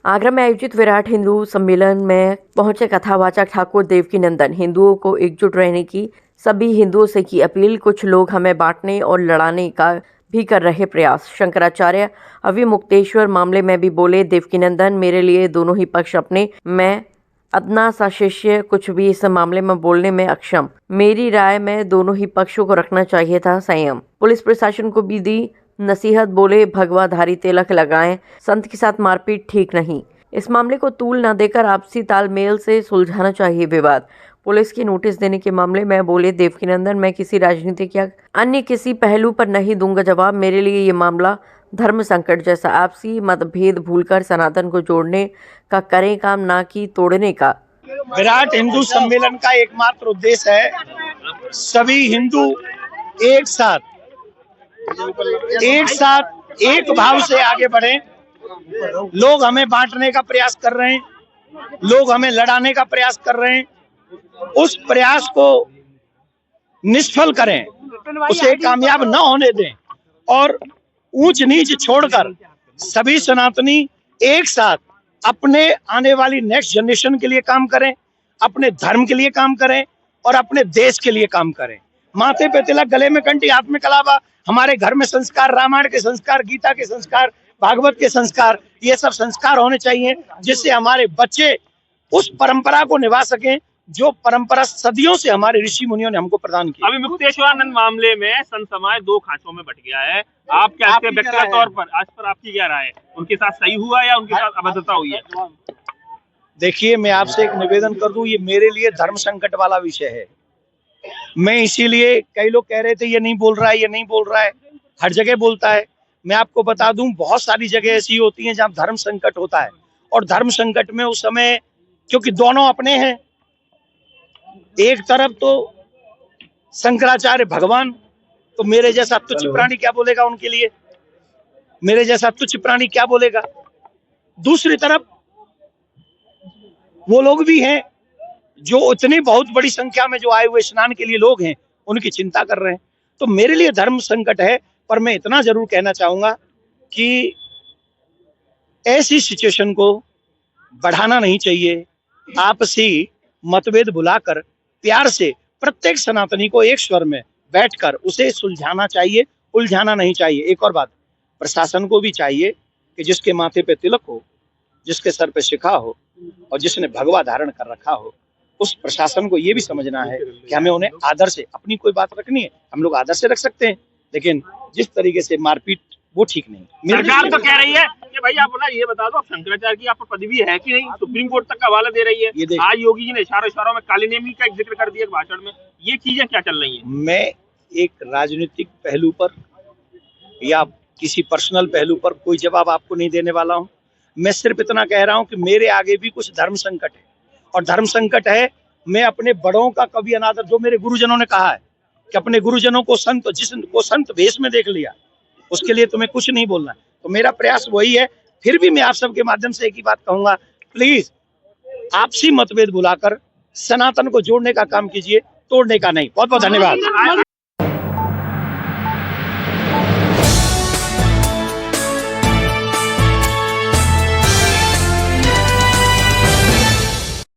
आगरा में आयोजित विराट हिंदू सम्मेलन में पहुंचे कथावाचक ठाकुर देवकीनंदन। हिंदुओं को एकजुट रहने की सभी हिंदुओं से की अपील। कुछ लोग हमें बांटने और लड़ाने का भी कर रहे प्रयास। शंकराचार्य अविमुक्तेश्वर मामले में भी बोले देवकीनंदन, मेरे लिए दोनों ही पक्ष अपने, मैं अदना सा शिष्य कुछ भी इस मामले में बोलने में अक्षम। मेरी राय में दोनों ही पक्षों को रखना चाहिए था संयम। पुलिस प्रशासन को भी दी नसीहत, बोले भगवाधारी तिलक लगाएं, संत के साथ मारपीट ठीक नहीं। इस मामले को तूल न देकर आपसी तालमेल से सुलझाना चाहिए विवाद। पुलिस की नोटिस देने के मामले में बोले देवकीनंदन, मैं किसी राजनीतिक या अन्य किसी पहलू पर नहीं दूंगा जवाब। मेरे लिए ये मामला धर्म संकट जैसा, आपसी मतभेद भूलकर सनातन को जोड़ने का करें काम, ना कि तोड़ने का। विराट हिंदू सम्मेलन का एकमात्र उद्देश्य है सभी हिंदू एक साथ एक भाव से आगे बढ़े। लोग हमें बांटने का प्रयास कर रहे हैं, लोग हमें लड़ाने का प्रयास कर रहे हैं। उस प्रयास को निष्फल करें, उसे कामयाब न होने दें और ऊंच नीच छोड़कर सभी सनातनी एक साथ अपने आने वाली नेक्स्ट जनरेशन के लिए काम करें, अपने धर्म के लिए काम करें और अपने देश के लिए काम करें। माथे पे तिलक, गले में कंठी, हाथ में कलावा, हमारे घर में संस्कार, रामायण के संस्कार, गीता के संस्कार, भागवत के संस्कार, ये सब संस्कार होने चाहिए जिससे हमारे बच्चे उस परंपरा को निभा सकें जो परंपरा सदियों से हमारे ऋषि मुनियों ने हमको प्रदान की। अभी मुक्तेश्वरानंद मामले में संत समाज दो खांचों में बट गया है। आप क्या व्यक्तिगत तौर पर आज पर आपकी क्या राय है? उनके साथ सही हुआ या उनके साथ अभद्रता हुई है? देखिए, मैं आपसे एक निवेदन कर दूं, ये मेरे लिए धर्म संकट वाला विषय है। मैं इसीलिए, कई लोग कह रहे थे ये नहीं बोल रहा है, ये नहीं बोल रहा है, हर जगह बोलता है। मैं आपको बता दूं, बहुत सारी जगह ऐसी होती हैं जहां धर्म संकट होता है और धर्म संकट में उस समय, क्योंकि दोनों अपने हैं, एक तरफ तो शंकराचार्य भगवान, तो मेरे जैसा तुच्छ प्राणी क्या बोलेगा उनके लिए, मेरे जैसा तुच्छ प्राणी क्या बोलेगा। दूसरी तरफ वो लोग भी हैं जो इतनी बहुत बड़ी संख्या में जो आए हुए स्नान के लिए लोग हैं, उनकी चिंता कर रहे हैं। तो मेरे लिए धर्म संकट है, पर मैं इतना जरूर कहना चाहूंगा कि ऐसी सिचुएशन को बढ़ाना नहीं चाहिए। आपसी मतभेद भुलाकर प्यार से प्रत्येक सनातनी को एक स्वर में बैठकर उसे सुलझाना चाहिए, उलझाना नहीं चाहिए। एक और बात, प्रशासन को भी चाहिए कि जिसके माथे पे तिलक हो, जिसके सर पे शिखा हो और जिसने भगवा धारण कर रखा हो, उस प्रशासन को ये भी समझना है कि हमें उन्हें आदर से, अपनी कोई बात रखनी है हम लोग आदर से रख सकते हैं, लेकिन जिस तरीके से मारपीट वो ठीक नहीं। सरकार तो कह रही है कि भाई आप ना ये बता दो, शंकराचार्य की आप पर पदवी है कि नहीं, सुप्रीम कोर्ट तक का हवाला दे रही है। आज योगी जी ने इशारों में काली नेमी का जिक्र कर दिया भाषण में। ये चीजें क्या चल रही है? मैं एक राजनीतिक पहलू पर या किसी पर्सनल पहलू पर कोई जवाब आपको नहीं देने वाला हूं। मैं सिर्फ इतना कह रहा हूं कि मेरे आगे भी कुछ धर्म संकट है और धर्म संकट है, मैं अपने बड़ों का कभी अनादर, जो मेरे गुरुजनों ने कहा है कि अपने गुरुजनों को संत, जिसको संत भेष में देख लिया उसके लिए तुम्हें कुछ नहीं बोलना। तो मेरा प्रयास वही है। फिर भी मैं आप सबके माध्यम से एक ही बात कहूंगा, प्लीज आपसी मतभेद भुलाकर सनातन को जोड़ने का काम कीजिए, तोड़ने का नहीं। बहुत बहुत धन्यवाद।